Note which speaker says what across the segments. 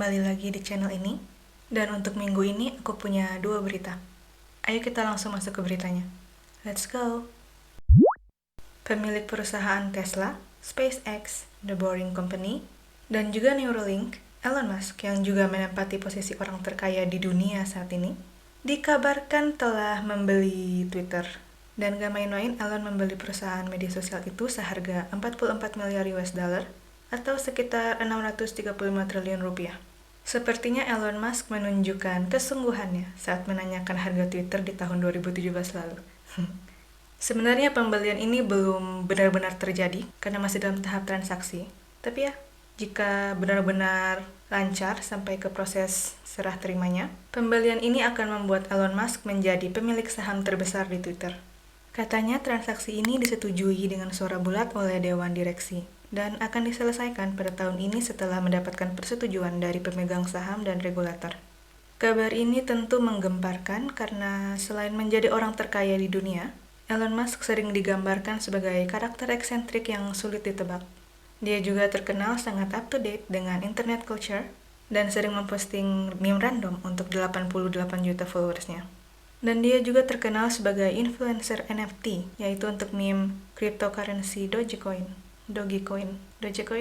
Speaker 1: kembali lagi di channel ini. Dan untuk minggu ini aku punya 2 berita. Ayo kita langsung masuk ke beritanya. Let's go! Pemilik perusahaan Tesla, SpaceX, The Boring Company, dan juga Neuralink, Elon Musk yang juga menempati posisi orang terkaya di dunia saat ini, dikabarkan telah membeli Twitter. Dan gak main-main, Elon membeli perusahaan media sosial itu seharga 44 miliar US dollar atau sekitar 635 triliun rupiah. Sepertinya Elon Musk menunjukkan kesungguhannya saat menanyakan harga Twitter di tahun 2017 lalu. Sebenarnya pembelian ini belum benar-benar terjadi karena masih dalam tahap transaksi. Tapi ya, jika benar-benar lancar sampai ke proses serah terimanya, pembelian ini akan membuat Elon Musk menjadi pemilik saham terbesar di Twitter. Katanya transaksi ini disetujui dengan suara bulat oleh Dewan Direksi dan akan diselesaikan pada tahun ini setelah mendapatkan persetujuan dari pemegang saham dan regulator. Kabar ini tentu menggemparkan karena selain menjadi orang terkaya di dunia, Elon Musk sering digambarkan sebagai karakter eksentrik yang sulit ditebak. Dia juga terkenal sangat up-to-date dengan internet culture dan sering memposting meme random untuk 88 juta followersnya. Dan dia juga terkenal sebagai influencer NFT, yaitu untuk meme cryptocurrency Dogecoin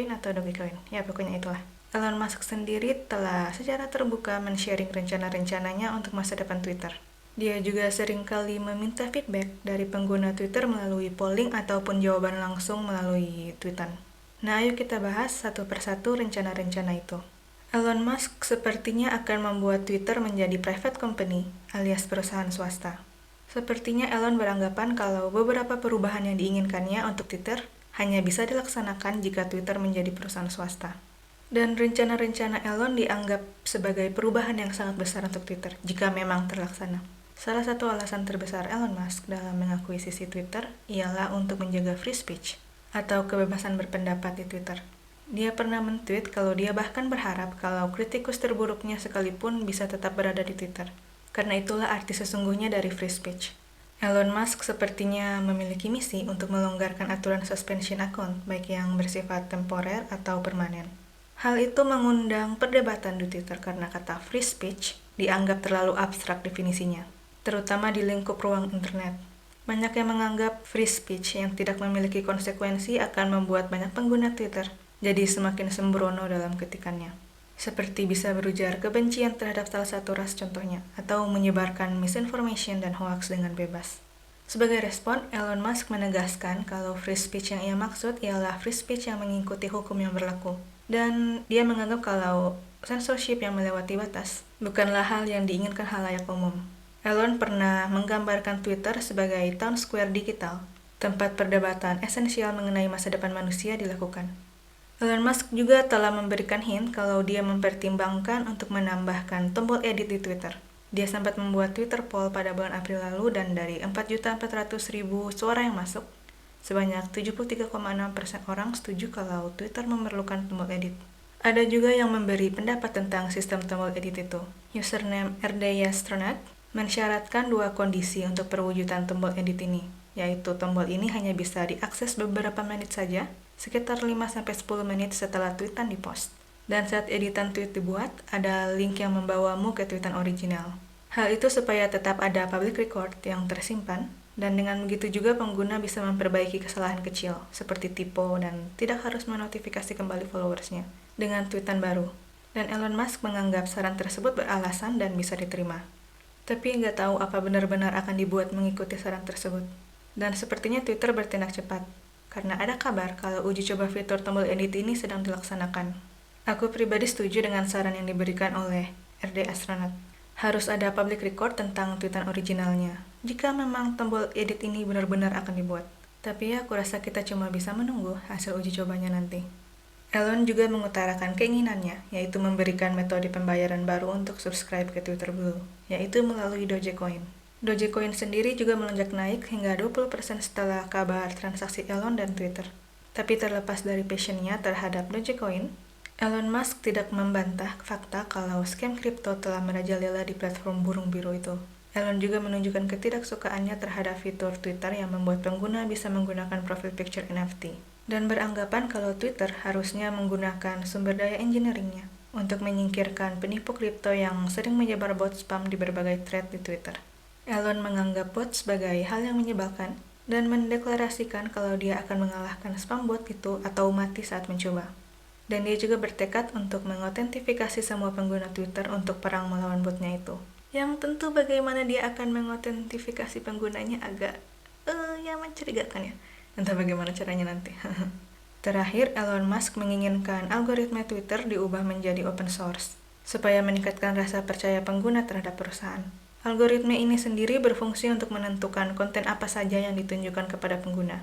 Speaker 1: atau Dogecoin, ya pokoknya itulah. Elon Musk sendiri telah secara terbuka men-sharing rencana-rencananya untuk masa depan Twitter. Dia juga seringkali meminta feedback dari pengguna Twitter melalui polling ataupun jawaban langsung melalui tweetan. Nah, ayo kita bahas satu persatu rencana-rencana itu. Elon Musk sepertinya akan membuat Twitter menjadi private company alias perusahaan swasta. Sepertinya Elon beranggapan kalau beberapa perubahan yang diinginkannya untuk Twitter hanya bisa dilaksanakan jika Twitter menjadi perusahaan swasta. Dan rencana-rencana Elon dianggap sebagai perubahan yang sangat besar untuk Twitter jika memang terlaksana. Salah satu alasan terbesar Elon Musk dalam mengakuisisi Twitter ialah untuk menjaga free speech atau kebebasan berpendapat di Twitter. Dia pernah men-tweet kalau dia bahkan berharap kalau kritikus terburuknya sekalipun bisa tetap berada di Twitter. Karena itulah arti sesungguhnya dari free speech. Elon Musk sepertinya memiliki misi untuk melonggarkan aturan suspension account, baik yang bersifat temporer atau permanen. Hal itu mengundang perdebatan di Twitter karena kata free speech dianggap terlalu abstrak definisinya, terutama di lingkup ruang internet. Banyak yang menganggap free speech yang tidak memiliki konsekuensi akan membuat banyak pengguna Twitter jadi semakin sembrono dalam ketikannya. Seperti bisa berujar kebencian terhadap salah satu ras contohnya, atau menyebarkan misinformation dan hoax dengan bebas. Sebagai respon, Elon Musk menegaskan kalau free speech yang ia maksud ialah free speech yang mengikuti hukum yang berlaku. Dan dia menganggap kalau censorship yang melewati batas bukanlah hal yang diinginkan khalayak umum. Elon pernah menggambarkan Twitter sebagai town square digital, tempat perdebatan esensial mengenai masa depan manusia dilakukan. Elon Musk juga telah memberikan hint kalau dia mempertimbangkan untuk menambahkan tombol edit di Twitter. Dia sempat membuat Twitter poll pada bulan April lalu dan dari 4.400.000 suara yang masuk, sebanyak 73,6% orang setuju kalau Twitter memerlukan tombol edit. Ada juga yang memberi pendapat tentang sistem tombol edit itu. Username RDAstronaut mensyaratkan 2 kondisi untuk perwujudan tombol edit ini, yaitu tombol ini hanya bisa diakses beberapa menit saja, sekitar 5-10 menit setelah tweetan dipost. Dan saat editan tweet dibuat, ada link yang membawamu ke tweetan original. Hal itu supaya tetap ada public record yang tersimpan, dan dengan begitu juga pengguna bisa memperbaiki kesalahan kecil, seperti typo dan tidak harus menotifikasi kembali followersnya dengan tweetan baru. Dan Elon Musk menganggap saran tersebut beralasan dan bisa diterima. Tapi nggak tahu apa benar-benar akan dibuat mengikuti saran tersebut. Dan sepertinya Twitter bertindak cepat, karena ada kabar kalau uji coba fitur tombol edit ini sedang dilaksanakan. Aku pribadi setuju dengan saran yang diberikan oleh RDAstronaut. Harus ada public record tentang tweetan originalnya, jika memang tombol edit ini benar-benar akan dibuat. Tapi ya, aku rasa kita cuma bisa menunggu hasil uji cobanya nanti. Elon juga mengutarakan keinginannya, yaitu memberikan metode pembayaran baru untuk subscribe ke Twitter Blue, yaitu melalui Dogecoin. Dogecoin sendiri juga melonjak naik hingga 20% setelah kabar transaksi Elon dan Twitter. Tapi terlepas dari passionnya terhadap Dogecoin, Elon Musk tidak membantah fakta kalau scam kripto telah merajalela di platform burung biru itu. Elon juga menunjukkan ketidaksukaannya terhadap fitur Twitter yang membuat pengguna bisa menggunakan profile picture NFT, dan beranggapan kalau Twitter harusnya menggunakan sumber daya engineeringnya untuk menyingkirkan penipu kripto yang sering menyebar bot spam di berbagai thread di Twitter. Elon menganggap bot sebagai hal yang menyebalkan dan mendeklarasikan kalau dia akan mengalahkan spam bot itu atau mati saat mencoba. Dan dia juga bertekad untuk mengotentifikasi semua pengguna Twitter untuk perang melawan botnya itu. Yang tentu bagaimana dia akan mengotentifikasi penggunanya agak ya mencurigakan ya. Entah bagaimana caranya nanti. Terakhir, Elon Musk menginginkan algoritma Twitter diubah menjadi open source, supaya meningkatkan rasa percaya pengguna terhadap perusahaan. Algoritma ini sendiri berfungsi untuk menentukan konten apa saja yang ditunjukkan kepada pengguna.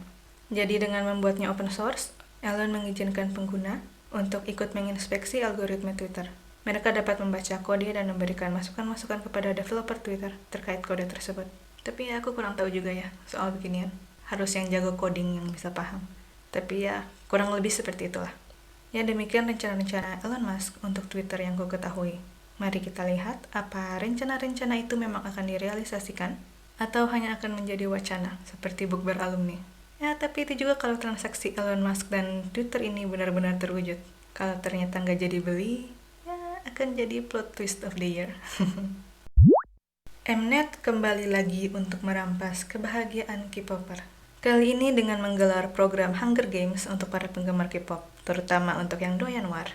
Speaker 1: Jadi dengan membuatnya open source, Elon mengizinkan pengguna untuk ikut menginspeksi algoritma Twitter. Mereka dapat membaca kode dan memberikan masukan-masukan kepada developer Twitter terkait kode tersebut. Tapi ya aku kurang tahu juga ya soal beginian. Harus yang jago coding yang bisa paham. Tapi ya, kurang lebih seperti itulah. Ya demikian rencana-rencana Elon Musk untuk Twitter yang ku ketahui. Mari kita lihat apa rencana-rencana itu memang akan direalisasikan atau hanya akan menjadi wacana seperti bukber alumni. Ya tapi itu juga kalau transaksi Elon Musk dan Twitter ini benar-benar terwujud. Kalau ternyata nggak jadi beli, ya akan jadi plot twist of the year. Mnet kembali lagi untuk merampas kebahagiaan K-popper. Kali ini dengan menggelar program Hunger Games untuk para penggemar K-pop, terutama untuk yang doyan war.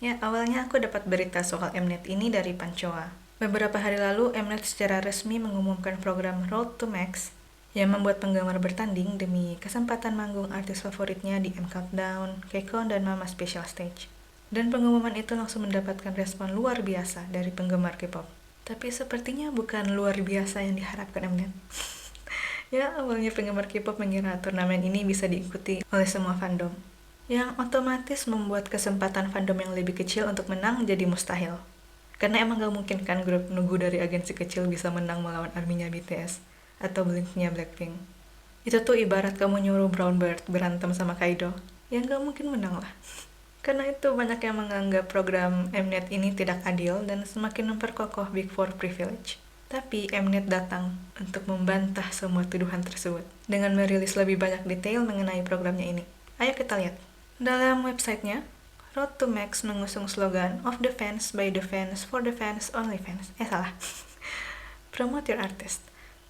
Speaker 1: Ya, awalnya aku dapat berita soal Mnet ini dari Pancoa. Beberapa hari lalu, Mnet secara resmi mengumumkan program Road to Max yang membuat penggemar bertanding demi kesempatan manggung artis favoritnya di M Countdown, KCON, dan Mama Special Stage. Dan pengumuman itu langsung mendapatkan respon luar biasa dari penggemar K-pop. Tapi sepertinya bukan luar biasa yang diharapkan Mnet. Ya, awalnya penggemar K-pop mengira turnamen ini bisa diikuti oleh semua fandom, yang otomatis membuat kesempatan fandom yang lebih kecil untuk menang jadi mustahil. Karena emang gak mungkin kan grup nunggu dari agensi kecil bisa menang melawan arminya BTS atau Blink-nya Blackpink. Itu tuh ibarat kamu nyuruh Brown Bird berantem sama Kaido, yang gak mungkin menang lah. Karena itu banyak yang menganggap program Mnet ini tidak adil dan semakin memperkokoh Big Four privilege. Tapi Mnet datang untuk membantah semua tuduhan tersebut dengan merilis lebih banyak detail mengenai programnya ini. Ayo kita lihat. Dalam websitenya, Road to Max mengusung slogan Of the Fans, by the Fans, for the Fans, only Fans. Salah. Promote your artist.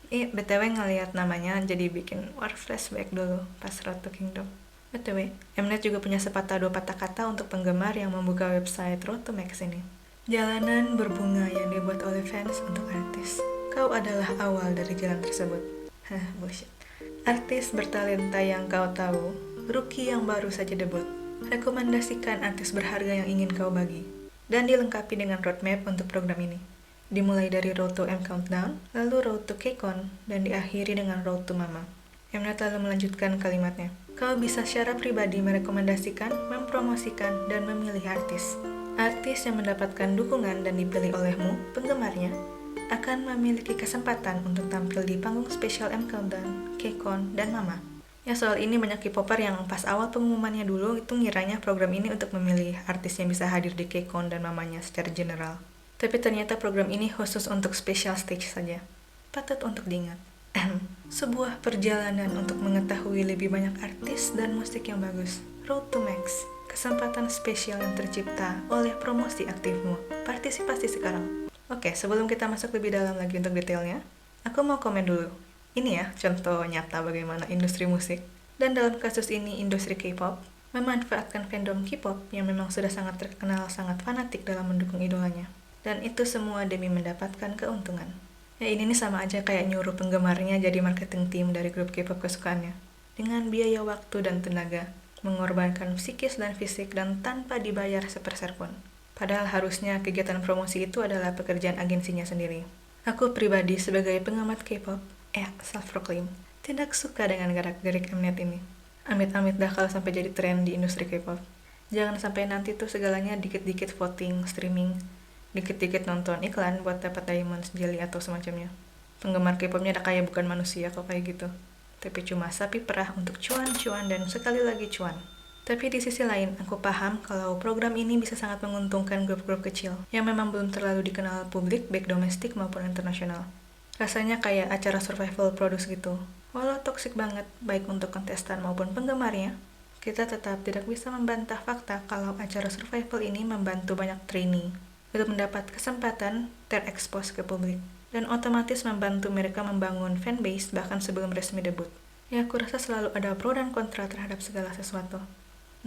Speaker 1: BTW ngelihat namanya jadi bikin war flashback dulu pas Road to Kingdom. BTW, Mnet juga punya sepatah dua patah kata untuk penggemar yang membuka website Road to Max ini. Jalanan berbunga yang dibuat oleh fans untuk artis. Kau adalah awal dari jalan tersebut. Bullshit. Artis bertalenta yang kau tahu, rookie yang baru saja debut. Rekomendasikan artis berharga yang ingin kau bagi. Dan dilengkapi dengan roadmap untuk program ini. Dimulai dari Road to M Countdown, lalu Road to KCON, dan diakhiri dengan Road to Mama. Mnet lalu melanjutkan kalimatnya. Kau bisa secara pribadi merekomendasikan, mempromosikan, dan memilih artis. Artis yang mendapatkan dukungan dan dipilih olehmu, penggemarnya, akan memiliki kesempatan untuk tampil di panggung spesial M Countdown, KCON, dan Mama. Ya soal ini banyak K-popper yang pas awal pengumumannya dulu itu ngiranya program ini untuk memilih artis yang bisa hadir di KCON dan Mamanya secara general. Tapi ternyata program ini khusus untuk special stage saja. Patut untuk diingat. Sebuah perjalanan untuk mengetahui lebih banyak artis dan musik yang bagus. Road to Max. Kesempatan spesial yang tercipta oleh promosi aktifmu. Partisipasi sekarang. Oke, sebelum kita masuk lebih dalam lagi untuk detailnya, aku mau komen dulu. Ini ya, contoh nyata bagaimana industri musik. Dan dalam kasus ini, industri K-pop memanfaatkan fandom K-pop yang memang sudah sangat terkenal, sangat fanatik dalam mendukung idolanya. Dan itu semua demi mendapatkan keuntungan. Ya ini nih sama aja kayak nyuruh penggemarnya jadi marketing team dari grup K-pop kesukaannya. Dengan biaya waktu dan tenaga, mengorbankan psikis dan fisik dan tanpa dibayar sepeser pun. Padahal harusnya kegiatan promosi itu adalah pekerjaan agensinya sendiri. Aku pribadi sebagai pengamat K-pop, self-proclaim, tidak suka dengan gerak-gerik Mnet ini. Amit-amit dah kalau sampai jadi tren di industri K-pop. Jangan sampai nanti tuh segalanya dikit-dikit voting, streaming, dikit-dikit nonton iklan buat dapat diamonds, jelly atau semacamnya. Penggemar K-popnya udah kayak bukan manusia kok kayak gitu. Tapi cuma sapi perah untuk cuan-cuan dan sekali lagi cuan. Tapi di sisi lain, aku paham kalau program ini bisa sangat menguntungkan grup-grup kecil yang memang belum terlalu dikenal publik, baik domestik maupun internasional. Rasanya kayak acara survival produce gitu. Walau toksik banget, baik untuk kontestan maupun penggemarnya, kita tetap tidak bisa membantah fakta kalau acara survival ini membantu banyak trainee untuk mendapat kesempatan terekspos ke publik, dan otomatis membantu mereka membangun fanbase bahkan sebelum resmi debut. Ya, aku rasa selalu ada pro dan kontra terhadap segala sesuatu.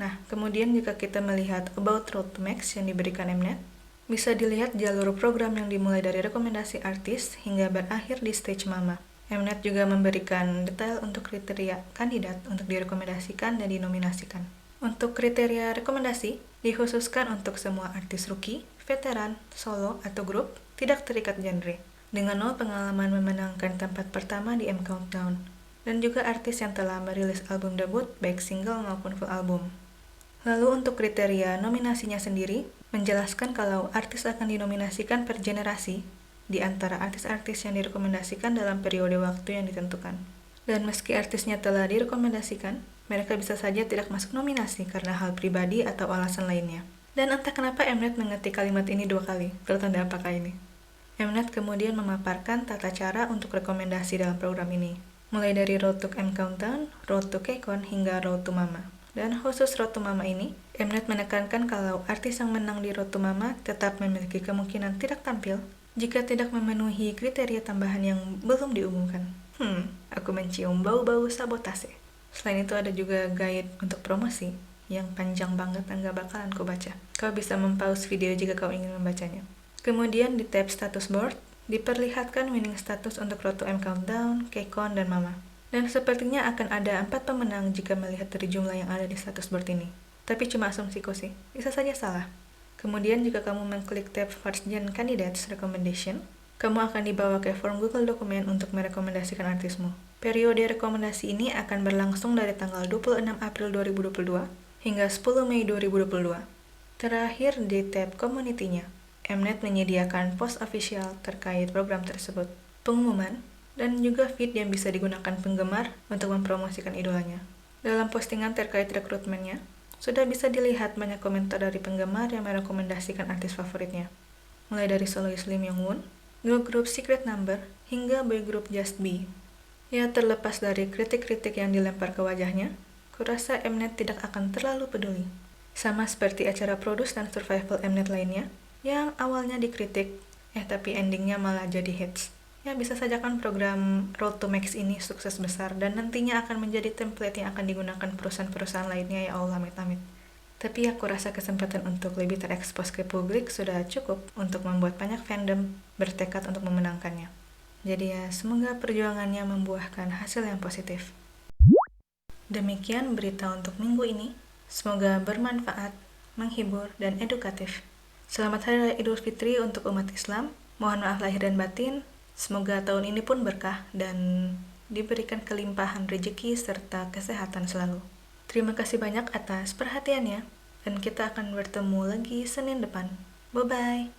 Speaker 1: Nah, kemudian jika kita melihat About Road to Max yang diberikan Mnet, bisa dilihat jalur program yang dimulai dari rekomendasi artis hingga berakhir di stage Mama. Mnet juga memberikan detail untuk kriteria kandidat untuk direkomendasikan dan dinominasikan. Untuk kriteria rekomendasi, dikhususkan untuk semua artis rookie, veteran, solo, atau grup, tidak terikat genre, dengan 0 pengalaman memenangkan tempat pertama di M Countdown, dan juga artis yang telah merilis album debut, baik single maupun full album. Lalu untuk kriteria nominasinya sendiri, menjelaskan kalau artis akan dinominasikan per generasi, di antara artis-artis yang direkomendasikan dalam periode waktu yang ditentukan. Dan meski artisnya telah direkomendasikan, mereka bisa saja tidak masuk nominasi karena hal pribadi atau alasan lainnya. Dan entah kenapa Mnet mengetik kalimat ini 2 kali, bertanda apakah ini? Mnet kemudian memaparkan tata cara untuk rekomendasi dalam program ini, mulai dari Road to M Countdown, Road to KCON, hingga Road to Mama. Dan khusus Road to Mama ini, Mnet menekankan kalau artis yang menang di Road to Mama tetap memiliki kemungkinan tidak tampil jika tidak memenuhi kriteria tambahan yang belum diumumkan. Aku mencium bau-bau sabotase. Selain itu ada juga guide untuk promosi yang panjang banget dan gak bakalan ku baca. Kau bisa mempause video jika kau ingin membacanya. Kemudian di tab status board, diperlihatkan winning status untuk Road to M Countdown, KCON, dan Mama. Dan sepertinya akan ada 4 pemenang jika melihat dari jumlah yang ada di status board ini. Tapi cuma asumsiku sih, bisa saja salah. Kemudian jika kamu mengklik tab First Gen Candidates Recommendation, kamu akan dibawa ke form Google Dokumen untuk merekomendasikan artismu. Periode rekomendasi ini akan berlangsung dari tanggal 26 April 2022 hingga 10 Mei 2022. Terakhir di tab Community-nya, Mnet menyediakan post official terkait program tersebut, pengumuman, dan juga feed yang bisa digunakan penggemar untuk mempromosikan idolanya. Dalam postingan terkait rekrutmennya, sudah bisa dilihat banyak komentar dari penggemar yang merekomendasikan artis favoritnya. Mulai dari solois Lim Yong Woon, girl group Secret Number, hingga boy group Just Be. Ya, terlepas dari kritik-kritik yang dilempar ke wajahnya, kurasa Mnet tidak akan terlalu peduli. Sama seperti acara Produce dan Survival Mnet lainnya, yang awalnya dikritik, tapi endingnya malah jadi hits. Ya, bisa saja kan program Road to Max ini sukses besar dan nantinya akan menjadi template yang akan digunakan perusahaan-perusahaan lainnya, ya Allah, amit-amit. Tapi aku rasa kesempatan untuk lebih terekspos ke publik sudah cukup untuk membuat banyak fandom bertekad untuk memenangkannya. Jadi ya, semoga perjuangannya membuahkan hasil yang positif. Demikian berita untuk minggu ini. Semoga bermanfaat, menghibur, dan edukatif. Selamat Hari Raya Idul Fitri untuk umat Islam. Mohon maaf lahir dan batin. Semoga tahun ini pun berkah dan diberikan kelimpahan rezeki serta kesehatan selalu. Terima kasih banyak atas perhatiannya, dan kita akan bertemu lagi Senin depan. Bye-bye!